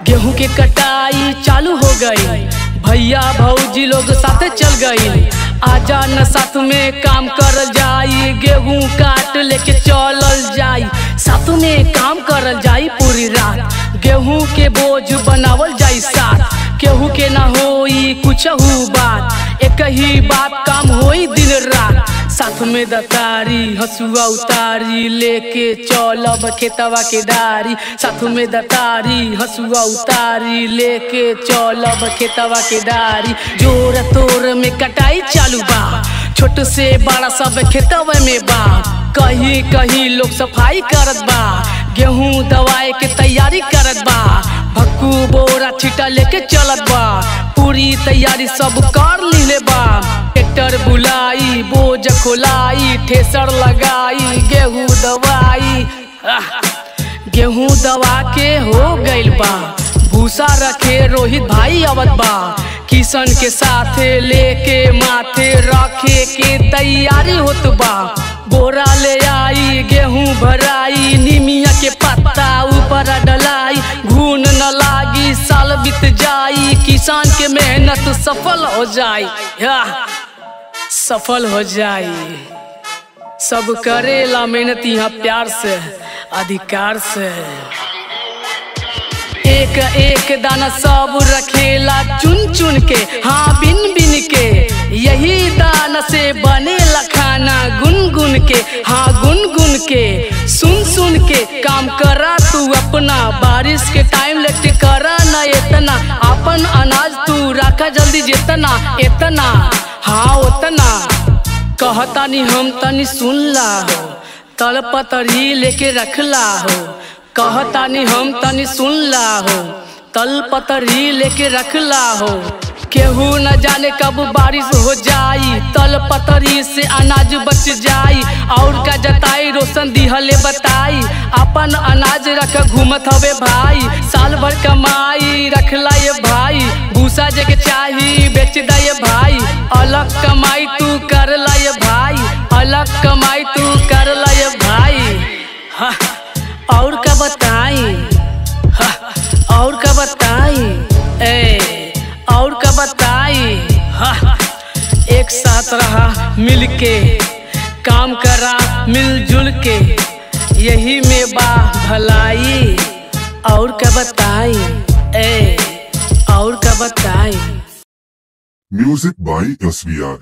गेहूं के कटाई चालू हो गई, भैया भौजी लोग साथे चल गई। आजा न साथ में काम करल जाई, गेहूं काट लेके चलल जाई। साथ में काम करल जाई पूरी रात, गेहूं के बोझ बनावल जाई साथ। केहू के ना होई कुछ बात, एक ही बात काम होई दिन रात। साथ में दतारी हसुआ उतारी लेके चलब खेतवा के डारी। साथ में दतारी हसुआ उतारी लेके चलब खेतवा के डारी। जोर तोर में कटाई चालू बा, छोट से बड़ा सब खेतवा में बा। कहीं कहीं लोग सफाई करत बा, गेहूं दवाई के तैयारी करत बा। भक्कू बोरा छिटा लेके चलत बा, पूरी तैयारी सब कर लीले बा। ट्रैक्टर बुलाई बोझ खोलाई ठेसर लगाई गेहूं दवाई। गेहूं दवा के हो गइल बा, भूसा रखे रोहित भाई आवत बा। किशन के साथे लेके माथे रखे के तैयारी होत बा। बोरा ले आई गेहूं भराई, निमिया के पत्ता ऊपर डलाई। घून न लागी साल बीत जाई, किसान के मेहनत सफल हो जाई। सफल हो जाई, सब करेला मेहनत यहाँ प्यार से अधिकार से। एक एक दाना सब रखेला चुन चुन के, हाँ बिन बिन के। यही दाना से बनेला खाना गुनगुन के, हाँ गुनगुन के। सुन सुन के काम करा तू अपना, बारिश के टाइम लेटे करा न इतना। अपन अनाज तू रखा जल्दी जितना इतना, हाँ उतना। कहतानी हम तनी सुन ला हो, तल पतरी लेके रखला हो। कहतानी हम तनी सुन ला हो, तल पतरी लेके रखला हो। केहू न जाने कब बारिश हो जाई, तल पतरी से अनाज बच जाई। और का जताई रोशन दिहले बताई, अपन अनाज रख घूमत हवे भाई। साल भर कमाई रखला ये भाई, भूसा जग चाही बेच दा ये भाई। अलग कमाई तू कर ला ये भाई, अलग कमाई तू कर ला ये भाई। हाँ और का बताई, हाँ और का बताई, और का बताई। हाँ एक साथ रहा मिलके, काम करा मिलजुल के, यही में बा भलाई। और का बताई, और का बताई। Music by SVR।